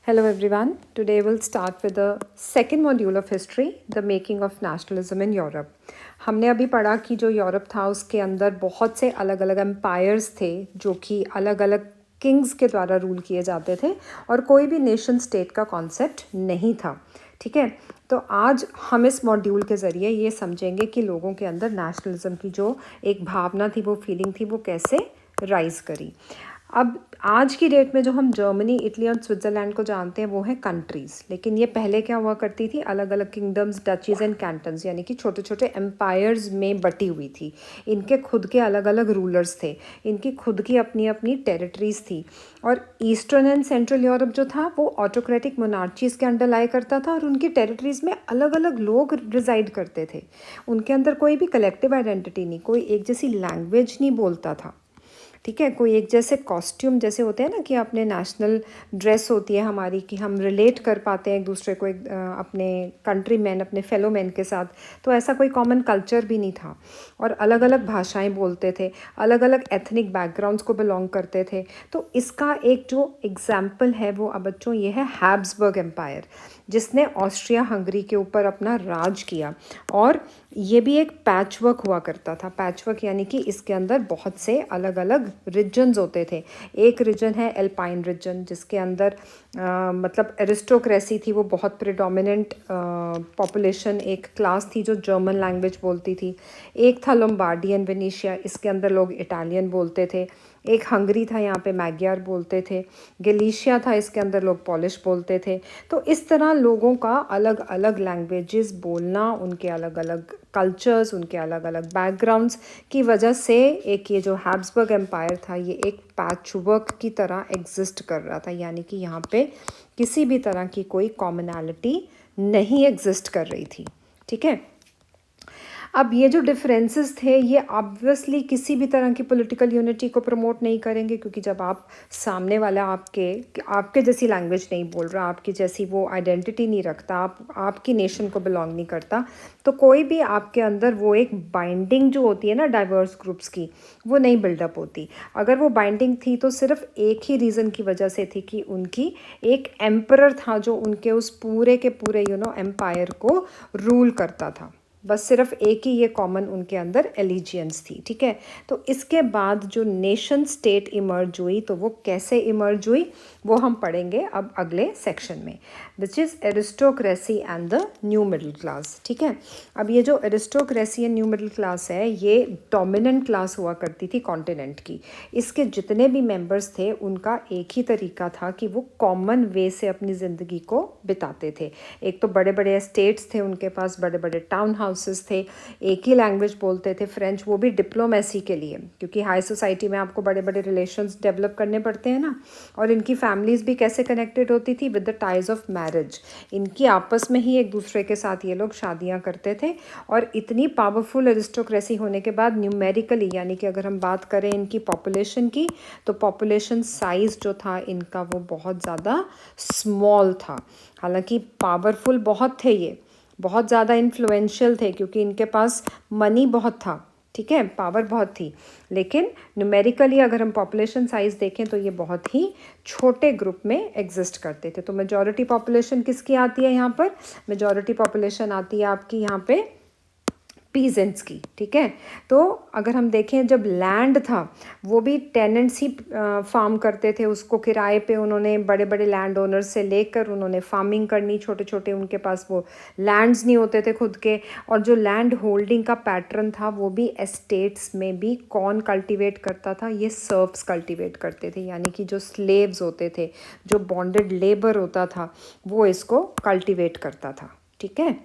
Hello everyone. Today we'll start with the second module of history, the making of nationalism in Europe. हमने अभी पढ़ा कि जो Europe था उसके अंदर बहुत से अलग अलग एम्पायर्स थे जो कि अलग अलग किंग्स के द्वारा रूल किए जाते थे और कोई भी नेशन स्टेट का कॉन्सेप्ट नहीं था. ठीक है, तो आज हम इस मॉड्यूल के ज़रिए ये समझेंगे कि लोगों के अंदर नेशनलिज्म की जो एक भावना थी, वो फीलिंग थी, वो कैसे राइज़ करी. अब आज की डेट में जो हम जर्मनी, इटली और स्विट्ज़रलैंड को जानते हैं वो हैं कंट्रीज़, लेकिन ये पहले क्या हुआ करती थी, अलग अलग किंगडम्स, डचीज़ एंड कैंटन्स, यानी कि छोटे छोटे एम्पायर्स में बटी हुई थी. इनके खुद के अलग अलग रूलर्स थे, इनकी खुद की अपनी अपनी टेरिटरीज़ थी. और ईस्टर्न एंड सेंट्रल यूरोप जो था वो ऑटोक्रेटिक मोनार्चीज़ के अंडर लाया करता था और उनकी टेरिटरीज़ में अलग अलग लोग रिजाइड करते थे. उनके अंदर कोई भी कलेक्टिव आइडेंटिटी नहीं, कोई एक जैसी लैंग्वेज नहीं बोलता था. ठीक है, कोई एक जैसे कॉस्ट्यूम जैसे होते हैं ना कि अपने नेशनल ड्रेस होती है हमारी, कि हम रिलेट कर पाते हैं एक दूसरे को, अपने कंट्री मैन, अपने फेलो मैन के साथ. तो ऐसा कोई कॉमन कल्चर भी नहीं था और अलग अलग भाषाएं बोलते थे, अलग अलग एथनिक बैकग्राउंड्स को बिलोंग करते थे. तो इसका एक जो एग्जाम्पल है वो अब बच्चों ये है हैब्सबर्ग एम्पायर, जिसने ऑस्ट्रिया हंगरी के ऊपर अपना राज किया. और ये भी एक पैचवर्क हुआ करता था. पैचवर्क यानी कि इसके अंदर बहुत से अलग अलग रीजन्स होते थे. एक रीजन है एल्पाइन रीजन, जिसके अंदर मतलब एरिस्टोक्रेसी थी, वो बहुत प्रिडोमिनेंट पॉपुलेशन, एक क्लास थी जो जर्मन लैंग्वेज बोलती थी. एक था लोम्बार्डियन वेनेशिया, इसके अंदर लोग इटालियन बोलते थे. एक हंगरी था, यहाँ पे मैग्यार बोलते थे. गलीशिया था, इसके अंदर लोग पॉलिश बोलते थे. तो इस तरह लोगों का अलग अलग लैंग्वेजेस बोलना, उनके अलग अलग कल्चर्स, उनके अलग अलग बैकग्राउंड्स की वजह से एक ये जो हैब्सबर्ग एम्पायर था ये एक पैचवर्क की तरह एग्जिस्ट कर रहा था. यानी कि यहाँ पे किसी भी तरह की कोई कॉमनैलिटी नहीं एग्जिस्ट कर रही थी. ठीक है, अब ये जो डिफरेंसेस थे ये ऑब्वियसली किसी भी तरह की पॉलिटिकल यूनिटी को प्रमोट नहीं करेंगे, क्योंकि जब आप सामने वाला आपके जैसी लैंग्वेज नहीं बोल रहा, आपकी जैसी वो आइडेंटिटी नहीं रखता, आपकी नेशन को बिलोंग नहीं करता, तो कोई भी आपके अंदर वो एक बाइंडिंग जो होती है ना डाइवर्स ग्रुप्स की, वो नहीं बिल्डअप होती. अगर वो बाइंडिंग थी तो सिर्फ एक ही रीज़न की वजह से थी कि उनकी एक एम्परर था जो उनके उस पूरे के पूरे एम्पायर को रूल करता था. बस सिर्फ एक ही ये कॉमन उनके अंदर एलिजियंस थी. ठीक है, तो इसके बाद जो नेशन स्टेट इमर्ज हुई, तो वो कैसे इमर्ज हुई वो हम पढ़ेंगे अब अगले सेक्शन में, which is aristocracy and the new middle class. ठीक है, अब ये जो aristocracy and new middle class है ये डोमिनेंट क्लास हुआ करती थी कॉन्टिनेंट की. इसके जितने भी मेंबर्स थे उनका एक ही तरीका था कि वो कॉमन वे से अपनी ज़िंदगी को बिताते थे. एक तो बड़े बड़े एस्टेट्स थे उनके पास, बड़े बड़े टाउन हाउसेस थे, एक ही लैंग्वेज बोलते थे फ्रेंच, वो भी डिप्लोमेसी के लिए, क्योंकि हाई सोसाइटी में आपको बड़े बड़े रिलेशंस डेवलप करने पड़ते हैं ना. और इनकी फैमिलीज़ भी कैसे कनेक्टेड होती थी, with the ties of marriage. इनकी आपस में ही एक दूसरे के साथ ये लोग शादियां करते थे. और इतनी पावरफुल एरिस्टोक्रेसी होने के बाद न्यूमेरिकली, यानी कि अगर हम बात करें इनकी पॉपुलेशन की, तो पॉपुलेशन साइज़ जो था इनका वो बहुत ज़्यादा स्मॉल था. हालांकि पावरफुल बहुत थे, ये बहुत ज़्यादा इन्फ्लुएंशियल थे क्योंकि इनके पास मनी बहुत था. ठीक है, पावर बहुत थी, लेकिन न्यूमेरिकली अगर हम पॉपुलेशन साइज़ देखें तो ये बहुत ही छोटे ग्रुप में एग्जिस्ट करते थे. तो मेजॉरिटी पॉपुलेशन किसकी आती है यहाँ पर, मेजॉरिटी पॉपुलेशन आती है आपकी यहाँ पे पीजेंट्स की. ठीक है, तो अगर हम देखें जब लैंड था वो भी टेनेंट्स ही फार्म करते थे, उसको किराए पे उन्होंने बड़े बड़े लैंड ओनर्स से लेकर उन्होंने फार्मिंग करनी. छोटे छोटे उनके पास वो लैंड्स नहीं होते थे खुद के. और जो लैंड होल्डिंग का पैटर्न था वो भी एस्टेट्स में भी कौन कल्टीवेट करता था, ये सर्व्स कल्टीवेट करते थे. यानी कि जो स्लेव्स होते थे, जो बॉन्डेड लेबर होता था, वो इसको कल्टीवेट करता था. ठीक है,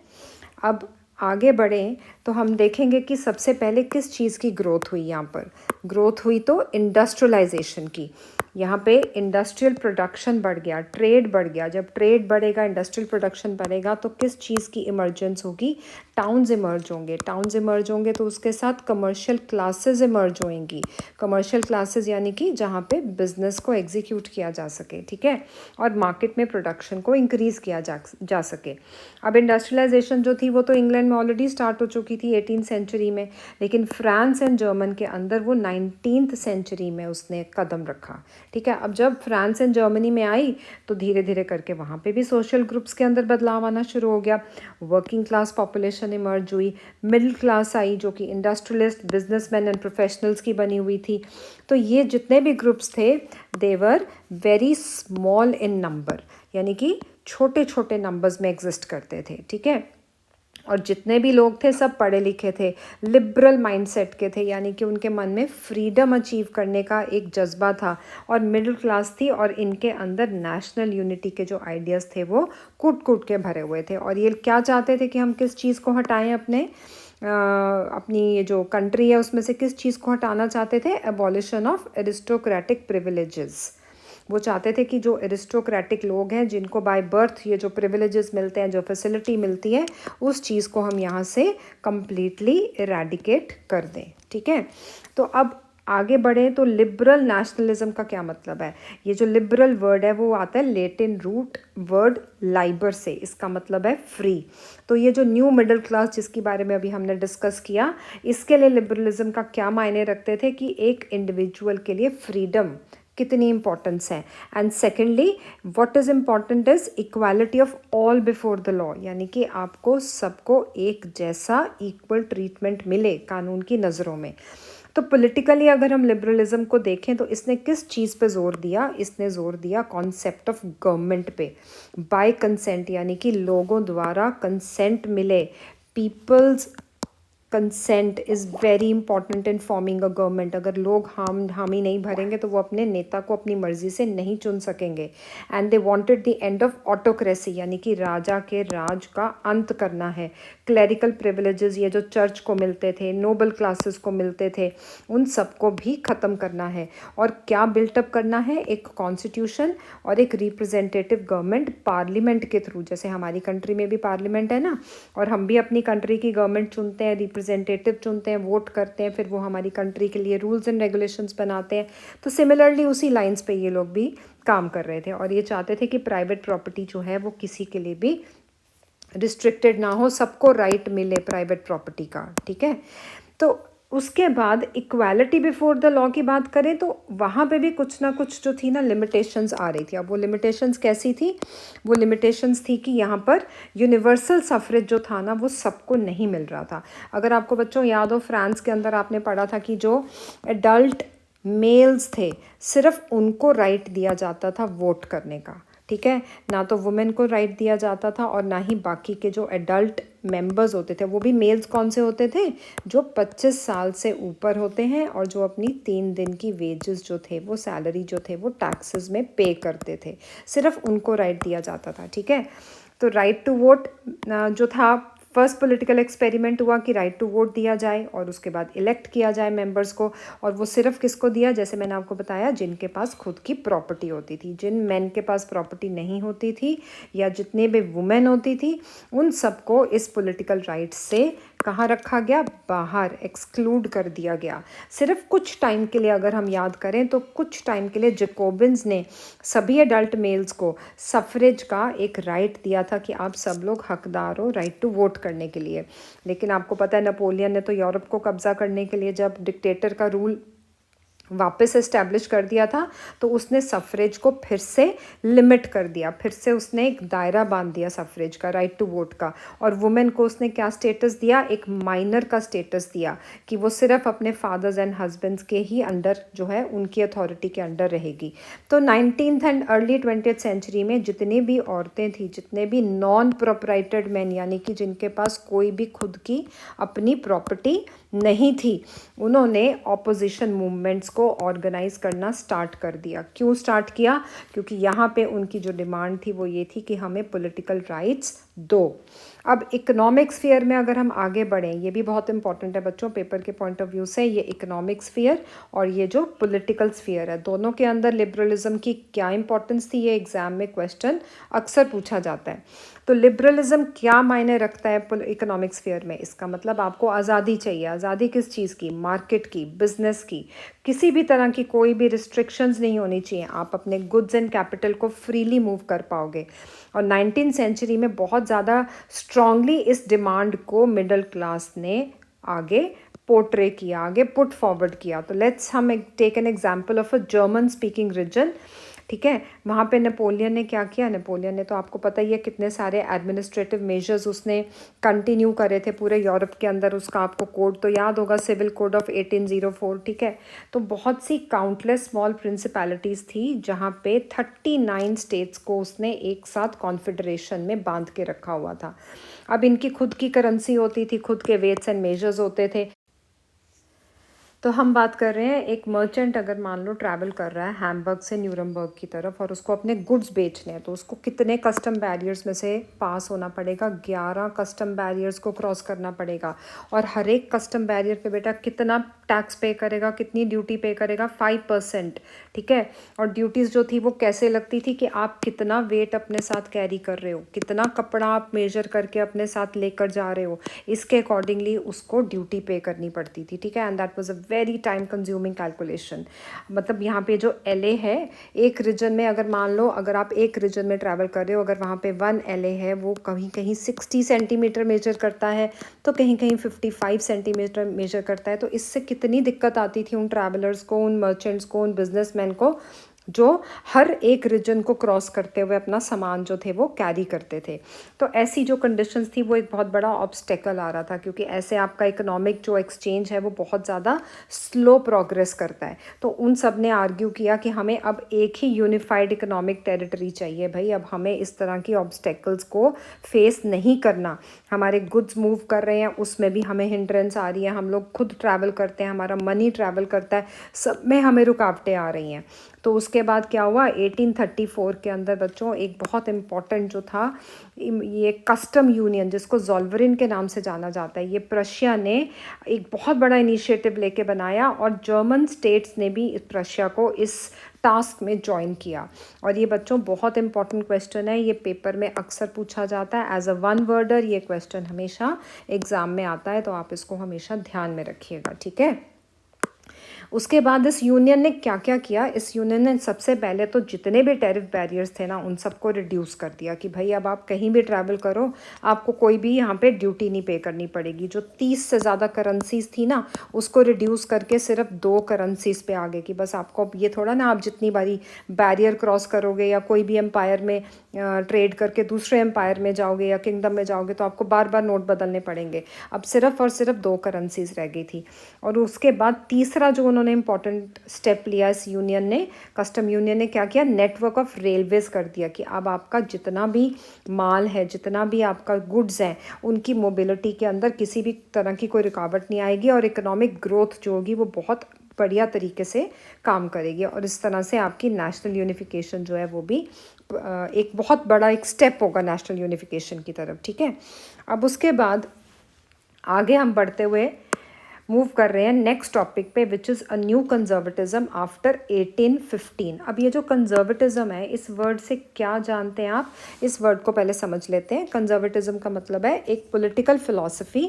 अब आगे बढ़ें तो हम देखेंगे कि सबसे पहले किस चीज़ की ग्रोथ हुई. यहाँ पर ग्रोथ हुई तो इंडस्ट्रियलाइजेशन की. यहाँ पे इंडस्ट्रियल प्रोडक्शन बढ़ गया, ट्रेड बढ़ गया. जब ट्रेड बढ़ेगा, इंडस्ट्रियल प्रोडक्शन बढ़ेगा, तो किस चीज़ की इमर्जेंस होगी, टाउन्स इमर्ज होंगे, टाउन्स इमर्ज होंगे तो उसके साथ कमर्शियल क्लासेस इमर्ज होंगी। कमर्शियल क्लासेस यानी कि जहाँ पे बिजनेस को एग्जीक्यूट किया जा सके, ठीक है, और मार्केट में प्रोडक्शन को इंक्रीज़ किया जा सके। अब इंडस्ट्रियलाइजेशन जो थी वो तो इंग्लैंड में ऑलरेडी स्टार्ट हो चुकी थी 18th सेंचुरी में, लेकिन फ्रांस एंड जर्मन के अंदर वो 19th सेंचुरी में उसने कदम रखा, ठीक है। अब जब फ्रांस एंड जर्मनी में आई तो धीरे धीरे करके वहाँ पे भी सोशल ग्रुप्स के अंदर बदलाव आना शुरू हो गया। वर्किंग क्लास पॉपुलेशन इमर्ज हुई, मिडिल क्लास आई जो कि इंडस्ट्रियलिस्ट, बिजनेसमैन एंड प्रोफेशनल्स की बनी हुई थी। तो ये जितने भी ग्रुप्स थे they were very small in number, यानी कि छोटे छोटे नंबर्स में एग्जिस्ट करते थे, ठीक है। और जितने भी लोग थे सब पढ़े लिखे थे, लिबरल माइंडसेट के थे, यानी कि उनके मन में फ्रीडम अचीव करने का एक जज्बा था, और मिडिल क्लास थी, और इनके अंदर नेशनल यूनिटी के जो आइडियाज़ थे वो कूट कूट के भरे हुए थे। और ये क्या चाहते थे कि हम किस चीज़ को हटाएं अपनी ये जो कंट्री है उसमें से किस चीज़ को हटाना चाहते थे? Abolition of aristocratic privileges. वो चाहते थे कि जो एरिस्टोक्रेटिक लोग हैं जिनको बाय बर्थ ये जो प्रिविलेजेस मिलते हैं, जो फैसिलिटी मिलती है, उस चीज़ को हम यहाँ से कम्प्लीटली इरेडिकेट कर दें, ठीक है। तो अब आगे बढ़ें तो लिबरल नेशनलिज्म का क्या मतलब है? ये जो लिबरल वर्ड है वो आता है लेटिन रूट वर्ड लाइबर से, इसका मतलब है फ्री। तो ये जो न्यू मिडिल क्लास जिसके बारे में अभी हमने डिस्कस किया, इसके लिए लिबरलिज्म का क्या मायने रखते थे कि एक इंडिविजुअल के लिए फ्रीडम कितनी इंपॉर्टेंस है। And secondly what is important is equality of all before the law, यानी कि आपको सबको एक जैसा इक्वल ट्रीटमेंट मिले कानून की नज़रों में। तो पॉलिटिकली अगर हम लिबरलिज्म को देखें तो इसने किस चीज़ पे जोर दिया? इसने जोर दिया कॉन्सेप्ट ऑफ गवर्नमेंट पे, बाय कंसेंट, यानी कि लोगों द्वारा कंसेंट मिले। People's consent is very important in forming a government. अगर लोग हामी नहीं भरेंगे तो वो अपने नेता को अपनी मर्जी से नहीं चुन सकेंगे। And they wanted the end of autocracy, यानी कि राजा के राज का अंत करना है। क्लैरिकल प्रिविलेजेस, ये जो चर्च को मिलते थे, नोबल क्लासेस को मिलते थे, उन सबको भी ख़त्म करना है। और क्या बिल्टअप करना है? एक कॉन्स्टिट्यूशन और एक रिप्रेजेंटेटिव गवर्नमेंट पार्लियामेंट के थ्रू। जैसे हमारी कंट्री में भी पार्लियामेंट है ना, और हम भी अपनी कंट्री की गवर्नमेंट चुनते हैं, रिप्रेजेंटेटिव चुनते हैं, वोट करते हैं, फिर वो हमारी कंट्री के लिए रूल्स एंड रेगुलेशंस बनाते हैं। तो सिमिलरली उसी लाइंस पे ये लोग भी काम कर रहे थे, और ये चाहते थे कि प्राइवेट प्रॉपर्टी जो है वो किसी के लिए भी रिस्ट्रिक्टेड ना हो, सबको राइट मिले प्राइवेट प्रॉपर्टी का, ठीक है। तो उसके बाद इक्वालिटी बिफोर द लॉ की बात करें तो वहाँ पे भी कुछ ना कुछ जो थी ना लिमिटेशंस आ रही थी। अब वो लिमिटेशंस कैसी थी? वो लिमिटेशंस थी कि यहाँ पर यूनिवर्सल सफरेज जो था ना वो सबको नहीं मिल रहा था। अगर आपको बच्चों याद हो, फ्रांस के अंदर आपने पढ़ा था कि जो एडल्ट मेल्स थे सिर्फ उनको राइट दिया जाता था वोट करने का, ठीक है। ना तो वुमेन को राइट दिया जाता था और ना ही बाकी के जो एडल्ट मेंबर्स होते थे, वो भी मेल्स कौन से होते थे? जो 25 साल से ऊपर होते हैं और जो अपनी 3 दिन की वेजेस जो थे, वो सैलरी जो थे वो टैक्सेस में पे करते थे, सिर्फ उनको राइट दिया जाता था, ठीक है। तो राइट टू वोट जो था, फर्स्ट पॉलिटिकल एक्सपेरिमेंट हुआ कि राइट टू वोट दिया जाए और उसके बाद इलेक्ट किया जाए मेंबर्स को। और वो सिर्फ किसको दिया? जैसे मैंने आपको बताया, जिनके पास खुद की प्रॉपर्टी होती थी। जिन मेन के पास प्रॉपर्टी नहीं होती थी या जितने भी वुमेन होती थी, उन सबको इस पॉलिटिकल राइट से कहाँ रखा गया? बाहर, एक्सक्लूड कर दिया गया। सिर्फ कुछ टाइम के लिए अगर हम याद करें तो कुछ टाइम के लिए जैकोबिन्स ने सभी एडल्ट मेल्स को सफरेज का एक राइट दिया था कि आप सब लोग हकदार हो राइट टू वोट करने के लिए। लेकिन आपको पता है नेपोलियन ने तो यूरोप को कब्जा करने के लिए जब डिक्टेटर का रूल वापस इस्टेब्लिश कर दिया था तो उसने सफरेज को फिर से लिमिट कर दिया, फिर से उसने एक दायरा बांध दिया सफरेज का, राइट टू वोट का। और वुमेन को उसने क्या स्टेटस दिया? एक माइनर का स्टेटस दिया कि वो सिर्फ अपने फादर्स एंड हस्बैंड्स के ही अंडर जो है उनकी अथॉरिटी के अंडर रहेगी। तो 19th and early 20th century में जितनी भी औरतें थी, जितने भी नॉन प्रोप्राइटेड मैन, यानी कि जिनके पास कोई भी खुद की अपनी प्रॉपर्टी नहीं थी, उन्होंने ऑपोजिशन मूवमेंट्स को ऑर्गेनाइज करना स्टार्ट कर दिया। क्यों स्टार्ट किया? क्योंकि यहाँ पे उनकी जो डिमांड थी वो ये थी कि हमें पॉलिटिकल राइट्स दो। अब इकोनॉमिक स्फीयर में अगर हम आगे बढ़ें, ये भी बहुत इंपॉर्टेंट है बच्चों पेपर के पॉइंट ऑफ व्यू से, ये इकोनॉमिक स्फीयर और ये जो पॉलिटिकल स्फीयर है, दोनों के अंदर लिबरलिज्म की क्या इंपॉर्टेंस थी, ये एग्जाम में क्वेश्चन अक्सर पूछा जाता है। तो लिबरलिज्म क्या मायने रखता है इकोनॉमिक स्फीयर में? इसका मतलब आपको आज़ादी चाहिए। आज़ादी किस चीज़ की? मार्केट की, बिजनेस की, किसी भी तरह की कोई भी रिस्ट्रिक्शंस नहीं होनी चाहिए। आप अपने गुड्स एंड कैपिटल को फ्रीली मूव कर पाओगे। और 19th सेंचुरी में बहुत ज़्यादा स्ट्रांगली इस डिमांड को मिडिल क्लास ने आगे पोर्ट्रे किया, आगे पुट फॉरवर्ड किया। तो लेट्स हम take an example of a German speaking region, ठीक है। वहाँ पे नेपोलियन ने क्या किया? नेपोलियन ने तो आपको पता ही है कितने सारे एडमिनिस्ट्रेटिव मेजर्स उसने कंटिन्यू करे थे पूरे यूरोप के अंदर। उसका आपको कोड तो याद होगा, सिविल कोड ऑफ 1804, ठीक है। तो बहुत सी काउंटलेस स्मॉल प्रिंसिपैलिटीज़ थी जहाँ पे 39 स्टेट्स को उसने एक साथ कॉन्फेडरेशन में बांध के रखा हुआ था। अब इनकी खुद की करेंसी होती थी, खुद के वेट्स एंड मेजर्स होते थे। तो हम बात कर रहे हैं, एक मर्चेंट अगर मान लो ट्रैवल कर रहा है हैम्बर्ग से न्यूरमबर्ग की तरफ और उसको अपने गुड्स बेचने हैं, तो उसको कितने कस्टम बैरियर्स में से पास होना पड़ेगा? 11 कस्टम बैरियर्स को क्रॉस करना पड़ेगा। और हर एक कस्टम बैरियर पे बेटा कितना टैक्स पे करेगा, कितनी ड्यूटी पे करेगा? 5%, ठीक है। और ड्यूटीज़ जो थी वो कैसे लगती थी कि आप कितना वेट अपने साथ कैरी कर रहे हो, कितना कपड़ा आप मेजर करके अपने साथ लेकर जा रहे हो, इसके अकॉर्डिंगली उसको ड्यूटी पे करनी पड़ती थी, ठीक है। And that was a very time consuming calculation. मतलब यहाँ पे जो LA है, एक रीजन में अगर मान लो अगर आप एक रीजन में ट्रैवल कर रहे हो, अगर वहाँ पे 1 LA है, वो कहीं कहीं 60 सेंटीमीटर मेजर करता है, तो कहीं कहीं 55 सेंटीमीटर मेजर करता है। तो इससे कितनी दिक्कत आती थी उन ट्रैवलर्स को, उन मर्चेंट्स को, उन बिजनेसमैन को, जो हर एक रीजन को क्रॉस करते हुए अपना सामान जो थे वो कैरी करते थे। तो ऐसी जो कंडीशंस थी वो एक बहुत बड़ा ऑब्स्टेकल आ रहा था, क्योंकि ऐसे आपका इकोनॉमिक जो एक्सचेंज है वो बहुत ज़्यादा स्लो प्रोग्रेस करता है। तो उन सब ने आर्ग्यू किया कि हमें अब एक ही यूनिफाइड इकोनॉमिक टेरिटरी चाहिए भाई। अब हमें इस तरह की ऑब्स्टेकल्स को फेस नहीं करना। हमारे गुड्स मूव कर रहे हैं, उसमें भी हमें हिंड्रेंस आ रही है, हम लोग खुद ट्रैवल करते हैं, हमारा मनी ट्रैवल करता है, सब में हमें रुकावटें आ रही हैं। तो उसके बाद क्या हुआ? 1834 के अंदर बच्चों एक बहुत इम्पॉर्टेंट जो था, ये कस्टम यूनियन, जिसको ज़ोल्वरिन के नाम से जाना जाता है, ये प्रशिया ने एक बहुत बड़ा इनिशिएटिव लेके बनाया और जर्मन स्टेट्स ने भी प्रशिया को इस टास्क में ज्वाइन किया। और ये बच्चों बहुत इंपॉर्टेंट क्वेश्चन है, ये पेपर में अक्सर पूछा जाता है एज अ वन वर्डर। ये क्वेश्चन हमेशा एग्ज़ाम में आता है, तो आप इसको हमेशा ध्यान में रखिएगा, ठीक है। उसके बाद इस यूनियन ने क्या क्या किया? इस यूनियन ने सबसे पहले तो जितने भी टैरिफ बैरियर्स थे ना, उन सबको रिड्यूस कर दिया कि भाई अब आप कहीं भी ट्रैवल करो, आपको कोई भी यहाँ पे ड्यूटी नहीं पे करनी पड़ेगी। जो 30 से ज़्यादा करेंसीज थी ना, उसको रिड्यूस करके सिर्फ 2 करेंसीज पे आ गए कि बस आपको अब ये थोड़ा ना, आप जितनी बारी बैरियर क्रॉस करोगे या कोई भी एम्पायर में ट्रेड करके दूसरे एम्पायर में जाओगे या किंगडम में जाओगे, तो आपको बार बार नोट बदलने पड़ेंगे। अब सिर्फ और सिर्फ 2 करेंसीज रह गई थी। और उसके बाद तीसरा जो उन्होंने इंपॉर्टेंट स्टेप लिया इस यूनियन ने, कस्टम यूनियन ने क्या किया? नेटवर्क ऑफ रेलवेज कर दिया कि अब आपका जितना भी माल है, जितना भी आपका गुड्स हैं, उनकी मोबिलिटी के अंदर किसी भी तरह की कोई रुकावट नहीं आएगी और इकोनॉमिक ग्रोथ जो होगी वो बहुत बढ़िया तरीके से काम करेगी। और इस तरह से आपकी नेशनल यूनिफिकेशन जो है वो भी एक बहुत बड़ा एक स्टेप होगा नेशनल यूनिफिकेशन की तरफ, ठीक है। अब उसके बाद आगे हम बढ़ते हुए मूव कर रहे हैं नेक्स्ट टॉपिक पे, which is a new conservatism after 1815। अब ये जो कंजर्वेटिज्म है, इस वर्ड से क्या जानते हैं आप? इस वर्ड को पहले समझ लेते हैं। कंजर्वेटिज्म का मतलब है एक political philosophy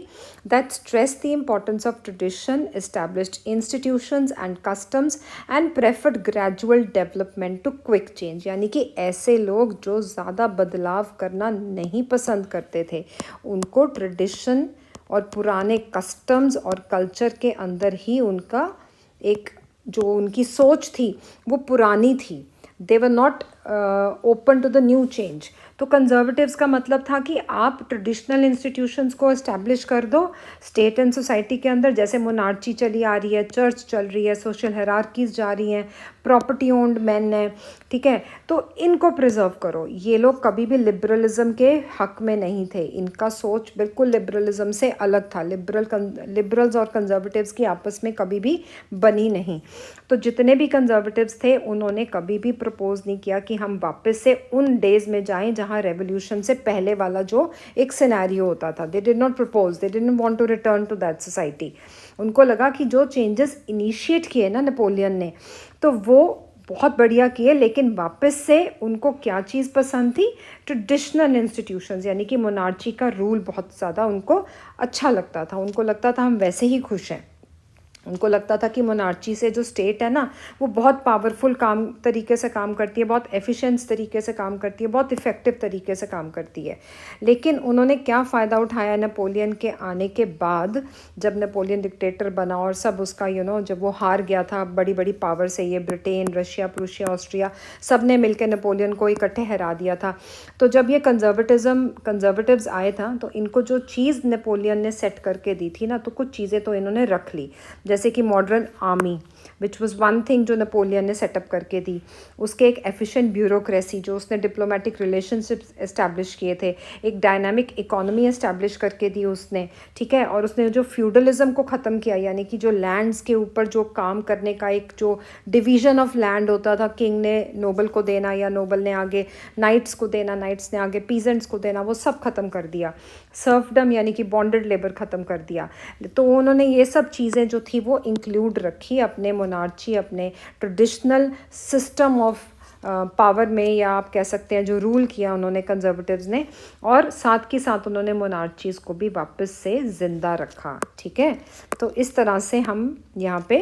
that stress the importance of tradition, established institutions and customs and preferred gradual development to quick change. यानी कि ऐसे लोग जो ज़्यादा बदलाव करना नहीं पसंद करते थे, उनको ट्रेडिशन और पुराने कस्टम्स और कल्चर के अंदर ही उनका एक जो उनकी सोच थी वो पुरानी थी। They were not open to the new change. तो कंजर्वेटिव्स का मतलब था कि आप ट्रेडिशनल इंस्टीट्यूशंस को इस्टेब्लिश कर दो स्टेट एंड सोसाइटी के अंदर, जैसे मोनार्ची चली आ रही है, चर्च चल रही है, सोशल हायरार्कीज जा रही हैं, प्रॉपर्टी ओन्ड मैन है, ठीक है। तो इनको प्रिजर्व करो। ये लोग कभी भी लिबरलिज्म के हक में नहीं थे, इनका सोच बिल्कुल लिबरलिज्म से अलग था। लिबरल्स और कंजर्वेटिव्स की आपस में कभी भी बनी नहीं। तो जितने भी कंजर्वेटिव्स थे उन्होंने कभी भी प्रपोज नहीं किया कि कि हम वापस से उन डेज़ में जाएं जहां रेवोल्यूशन से पहले वाला जो एक सिनेरियो होता था. They did not propose, they didn't want to return to that society. उनको लगा कि जो चेंजेस इनिशिएट किए ना नेपोलियन ने, तो वो बहुत बढ़िया किए, लेकिन वापस से उनको क्या चीज़ पसंद थी? ट्रेडिशनल इंस्टीट्यूशंस, यानी कि मोनार्ची का रूल बहुत ज़्यादा उनको अच्छा लगता था. उनको लगता था हम वैसे ही खुश हैं. उनको लगता था कि मोनार्ची से जो स्टेट है ना, वो बहुत पावरफुल तरीके से काम करती है, बहुत एफिशिएंट तरीके से काम करती है, बहुत इफ़ेक्टिव तरीके से काम करती है. लेकिन उन्होंने क्या फ़ायदा उठाया नेपोलियन के आने के बाद, जब नेपोलियन डिक्टेटर बना और सब उसका जब वो हार गया था बड़ी बड़ी पावर से, ये ब्रिटेन, रशिया, प्रूशिया, ऑस्ट्रिया, सब ने मिलकर नेपोलियन को इकट्ठे हरा दिया था. तो जब ये कंजर्वेटिव्स आए था, तो इनको जो चीज़ नेपोलियन ने सेट करके दी थी ना, तो कुछ चीज़ें तो इन्होंने रख ली. जैसे कि modern army, which was one thing जो नेपोलियन ने सेटअप करके दी. उसके एक एफिशिएंट ब्यूरोक्रेसी, जो उसने डिप्लोमेटिक रिलेशनशिप्स इस्टेब्लिश किए थे. एक डायनामिक इकोनॉमी इस्टेब्लिश करके दी उसने, ठीक है. और उसने जो फ्यूडलिज्म को ख़त्म किया, यानी कि जो लैंड्स के ऊपर जो काम करने का एक जो डिवीज़न ऑफ लैंड होता था, किंग ने नोबल को देना या नोबल ने आगे नाइट्स को देना, नाइट्स ने आगे पीजेंट्स को देना, वो सब ख़त्म कर दिया. सर्फडम यानी कि बॉन्डेड लेबर ख़त्म कर दिया. तो उन्होंने ये सब चीज़ें जो थी वो इंक्लूड रखी अपने मोनार्ची, अपने ट्रेडिशनल सिस्टम ऑफ पावर में, या आप कह सकते हैं जो रूल किया उन्होंने कंजर्वेटिव्स ने. और साथ के साथ उन्होंने मोनार्चीज़ को भी वापस से ज़िंदा रखा, ठीक है. तो इस तरह से हम यहाँ पे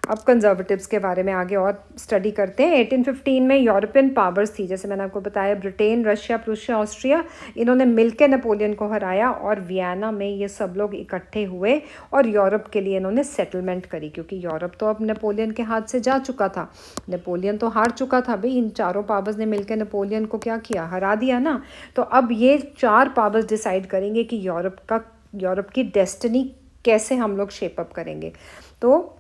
अब कंजर्वेटिव्स के बारे में आगे और स्टडी करते हैं. 1815 में यूरोपियन पावर्स थी, जैसे मैंने आपको बताया, ब्रिटेन, रशिया, प्रूशिया, ऑस्ट्रिया, इन्होंने मिलकर नेपोलियन को हराया. और वियना में ये सब लोग इकट्ठे हुए और यूरोप के लिए इन्होंने सेटलमेंट करी, क्योंकि यूरोप तो अब नेपोलियन के हाथ से जा चुका था. नेपोलियन तो हार चुका था भाई. इन चारों पावर्स ने मिलकर नेपोलियन को क्या किया? हरा दिया ना. तो अब ये चार पावर्स डिसाइड करेंगे कि यूरोप की डेस्टिनी कैसे हम लोग शेप अप करेंगे. तो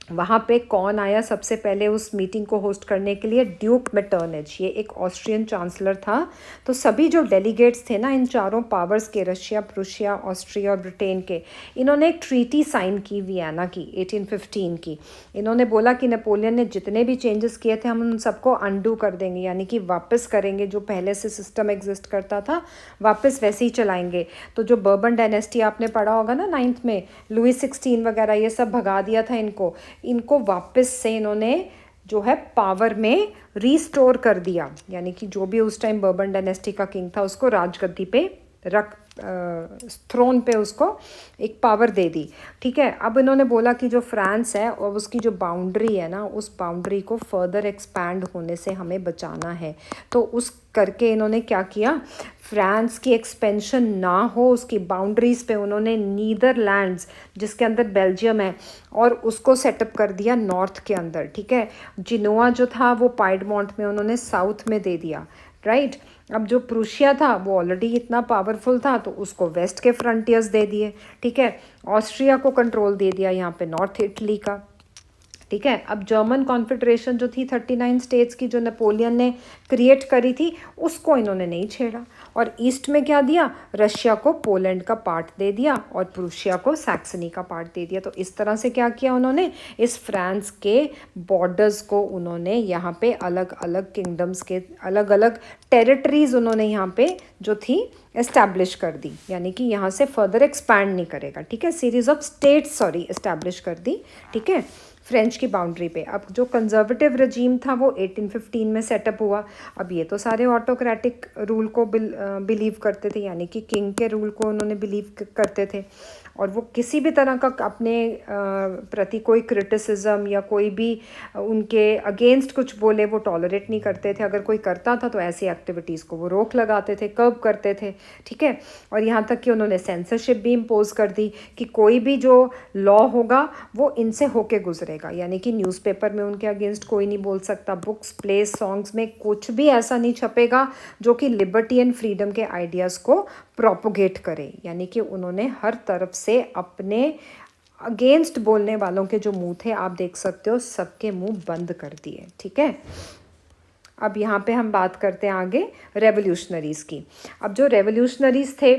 वहाँ पे कौन आया सबसे पहले उस मीटिंग को होस्ट करने के लिए? ड्यूक मेटर्निच, ये एक ऑस्ट्रियन चांसलर था. तो सभी जो डेलीगेट्स थे ना इन चारों पावर्स के, रशिया, प्रूशिया, ऑस्ट्रिया और ब्रिटेन के, इन्होंने एक ट्रीटी साइन की वियना की 1815 की. इन्होंने बोला कि नेपोलियन ने जितने भी चेंजेस किए थे हम उन सबको अनडू कर देंगे, यानी कि वापस करेंगे. जो पहले से सिस्टम एग्जिस्ट करता था वापस वैसे ही चलाएंगे. तो जो बर्बन डायनेस्टी आपने पढ़ा होगा ना 9th में, लुई 16 वगैरह, ये सब भगा दिया था इनको वापस से इन्होंने जो है पावर में रीस्टोर कर दिया. यानी कि जो भी उस टाइम बर्बन डायनेस्टी का किंग था उसको राजगद्दी पे थ्रोन पे उसको एक पावर दे दी, ठीक है. अब इन्होंने बोला कि जो फ्रांस है और उसकी जो बाउंड्री है ना, उस बाउंड्री को फर्दर एक्सपैंड होने से हमें बचाना है. तो उस करके इन्होंने क्या किया? फ्रांस की एक्सपेंशन ना हो उसकी बाउंड्रीज़ पे, उन्होंने नीदरलैंड्स, जिसके अंदर बेल्जियम है, और उसको सेटअप कर दिया नॉर्थ के अंदर, ठीक है. जिनोआ जो था वो पाइडमोंट में उन्होंने साउथ में दे दिया, राइट. अब जो प्रूशिया था वो ऑलरेडी इतना पावरफुल था, तो उसको वेस्ट के फ्रंटियर्स दे दिए, ठीक है. ऑस्ट्रिया को कंट्रोल दे दिया यहाँ पे नॉर्थ इटली का, ठीक है. अब जर्मन कॉन्फेडरेशन जो थी 39 स्टेट्स की, जो नेपोलियन ने क्रिएट करी थी, उसको इन्होंने नहीं छेड़ा. और ईस्ट में क्या दिया? रशिया को पोलैंड का पार्ट दे दिया और प्रूशिया को सैक्सनी का पार्ट दे दिया. तो इस तरह से क्या किया उन्होंने? इस फ्रांस के बॉर्डर्स को उन्होंने यहाँ पे अलग अलग किंगडम्स के अलग अलग टेरिटरीज उन्होंने यहाँ पे जो थी एस्टैब्लिश कर दी. यानी कि यहाँ से फर्दर एक्सपैंड नहीं करेगा, ठीक है. सीरीज ऑफ स्टेट्स एस्टैब्लिश कर दी, ठीक है, फ्रेंच की बाउंड्री पे. अब जो कंजर्वेटिव रजीम था वो 1815 में सेटअप हुआ. अब ये तो सारे ऑटोक्रेटिक रूल को बिलीव करते थे, यानी कि किंग के रूल को उन्होंने बिलीव करते थे. और वो किसी भी तरह का अपने प्रति कोई क्रिटिसिज्म या कोई भी उनके अगेंस्ट कुछ बोले वो टॉलरेट नहीं करते थे. अगर कोई करता था तो ऐसी एक्टिविटीज़ को वो रोक लगाते थे, कर्ब करते थे, ठीक है. और यहाँ तक कि उन्होंने सेंसरशिप भी इम्पोज कर दी कि कोई भी जो लॉ होगा वो इनसे होके गुजरेगा. यानी कि न्यूज़पेपर में उनके अगेंस्ट कोई नहीं बोल सकता, बुक्स, प्लेस, सॉन्ग्स में कुछ भी ऐसा नहीं छपेगा जो कि लिबर्टी एंड फ्रीडम के आइडियाज़ को प्रोपोगेट करे. यानी कि उन्होंने हर तरफ से अपने अगेंस्ट बोलने वालों के जो मुंह थे, आप देख सकते हो, सबके मुंह बंद कर दिए, ठीक है. अब यहाँ पे हम बात करते हैं आगे रेवोल्यूशनरीज़ की. अब जो रेवोल्यूशनरीज़ थे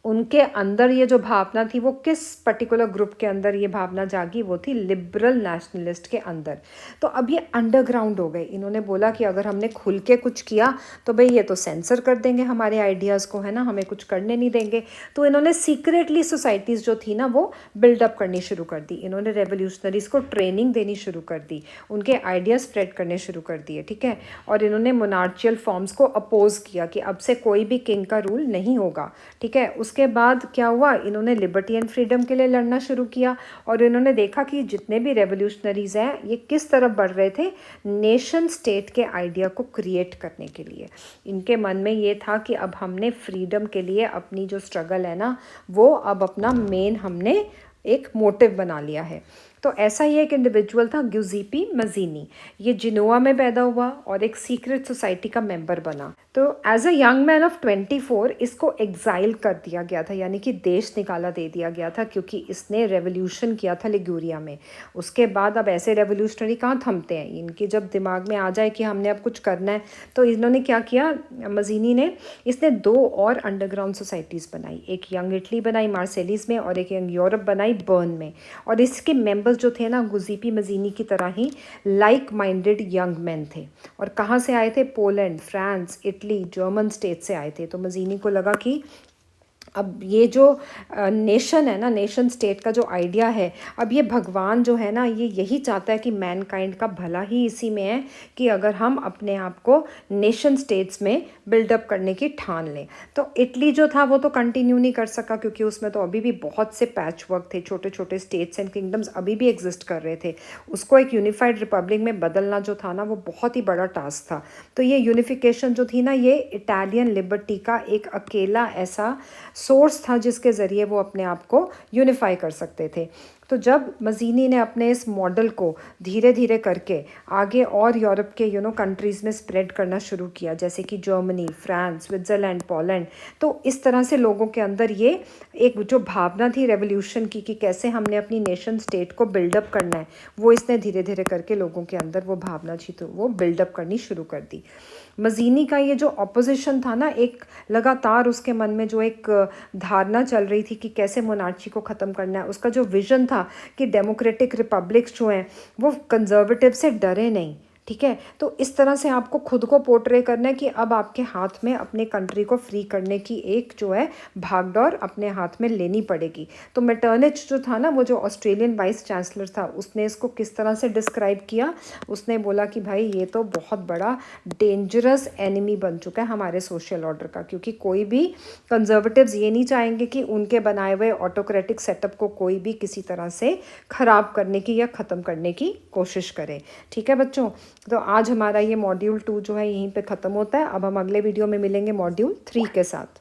उनके अंदर ये जो भावना थी वो किस पर्टिकुलर ग्रुप के अंदर ये भावना जागी, वो थी लिबरल नेशनलिस्ट के अंदर। तो अब ये अंडरग्राउंड हो गए। इन्होंने बोला कि अगर हमने खुल के कुछ किया तो भाई ये तो सेंसर कर देंगे हमारे आइडियाज़ को, है ना, हमें कुछ करने नहीं देंगे। तो इन्होंने सीक्रेटली सोसाइटीज़ जो थी ना वो बिल्डअप करनी शुरू कर दी। इन्होंने रेवोल्यूशनरीज़ को ट्रेनिंग देनी शुरू कर दी, उनके आइडिया स्प्रेड करने शुरू कर दिए, ठीक है। और इन्होंने मोनार्चियल फॉर्म्स को अपोज किया कि अब से कोई भी किंग का रूल नहीं होगा, ठीक है। उसके बाद क्या हुआ, इन्होंने लिबर्टी एंड फ्रीडम के लिए लड़ना शुरू किया और इन्होंने देखा कि जितने भी रेवोल्यूशनरीज़ हैं ये किस तरफ बढ़ रहे थे, नेशन स्टेट के आइडिया को क्रिएट करने के लिए। इनके मन में ये था कि अब हमने फ्रीडम के लिए अपनी जो स्ट्रगल है ना वो अब अपना मेन हमने एक मोटिव बना लिया है। तो ऐसा ही एक इंडिविजुअल था गिउसेप्पे मज़ीनी। ये जिनोआ में पैदा हुआ और एक सीक्रेट सोसाइटी का मेंबर बना। तो as a young man of 24 इसको एग्जाइल कर दिया गया था, यानी कि देश निकाला दे दिया गया था, क्योंकि इसने रेवोल्यूशन किया था लिगुरिया में। उसके बाद अब ऐसे रेवोल्यूशनरी कहाँ थमते हैं, इनके जब दिमाग में आ जाए कि हमने अब कुछ करना है तो इन्होंने क्या किया, मज़ीनी ने, इसने 2 और अंडरग्राउंड सोसाइटीज़ बनाई। एक यंग इटली बनाई मार्सेलिस में और एक यंग यूरोप बनाई बर्न में। और इसके मेंबर्स जो थे ना गिउसेप्पे मज़ीनी की तरह ही लाइक माइंडेड यंग मैन थे। और कहाँ से आए थे, Poland, France, Italy, German state से आए थे। तो मज़ीनी को लगा कि अब ये जो नेशन है ना, नेशन स्टेट का जो आइडिया है, अब ये भगवान जो है ना ये यही चाहता है कि मैनकाइंड का भला ही इसी में है कि अगर हम अपने आप को नेशन स्टेट्स में बिल्डअप करने की ठान लें। तो इटली जो था वो तो कंटिन्यू नहीं कर सका, क्योंकि उसमें तो अभी भी बहुत से पैच वर्क थे, छोटे छोटे स्टेट्स एंड किंगडम्स अभी भी एग्जिस्ट कर रहे थे। उसको एक यूनिफाइड रिपब्लिक में बदलना जो था ना वो बहुत ही बड़ा टास्क था। तो ये यूनिफिकेशन जो थी ना ये इटालियन लिबर्टी का एक अकेला ऐसा सोर्स था जिसके ज़रिए वो अपने आप को यूनिफाई कर सकते थे। तो जब मज़ीनी ने अपने इस मॉडल को धीरे धीरे करके आगे और यूरोप के कंट्रीज़ में स्प्रेड करना शुरू किया, जैसे कि जर्मनी, फ्रांस, स्विट्ज़रलैंड, पोलैंड, तो इस तरह से लोगों के अंदर ये एक जो भावना थी रेवोल्यूशन की कि कैसे हमने अपनी नेशन स्टेट को बिल्डअप करना है, वो इसने धीरे धीरे करके लोगों के अंदर वो भावना थी तो वो बिल्डअप करनी शुरू कर दी। मज़ीनी का ये जो ऑपोजिशन था ना, एक लगातार उसके मन में जो एक धारणा चल रही थी कि कैसे मोनार्ची को ख़त्म करना है, उसका जो विज़न था कि डेमोक्रेटिक रिपब्लिक्स जो हैं वो कंजर्वेटिव से डरे नहीं, ठीक है। तो इस तरह से आपको खुद को पोर्ट्रे करना है कि अब आपके हाथ में अपने कंट्री को फ्री करने की एक जो है भागदौड़ अपने हाथ में लेनी पड़ेगी। तो मेटर्निच जो था ना, वो जो ऑस्ट्रेलियन वाइस चांसलर था, उसने इसको किस तरह से डिस्क्राइब किया, उसने बोला कि भाई ये तो बहुत बड़ा डेंजरस एनिमी बन चुका है हमारे सोशल ऑर्डर का, क्योंकि कोई भी कंजर्वेटिव्स ये नहीं चाहेंगे कि उनके बनाए हुए ऑटोक्रेटिक सेटअप को कोई भी किसी तरह से ख़राब करने की या ख़त्म करने की कोशिश करे। ठीक है बच्चों, तो आज हमारा ये मॉड्यूल 2 जो है यहीं पे ख़त्म होता है। अब हम अगले वीडियो में मिलेंगे मॉड्यूल 3 के साथ।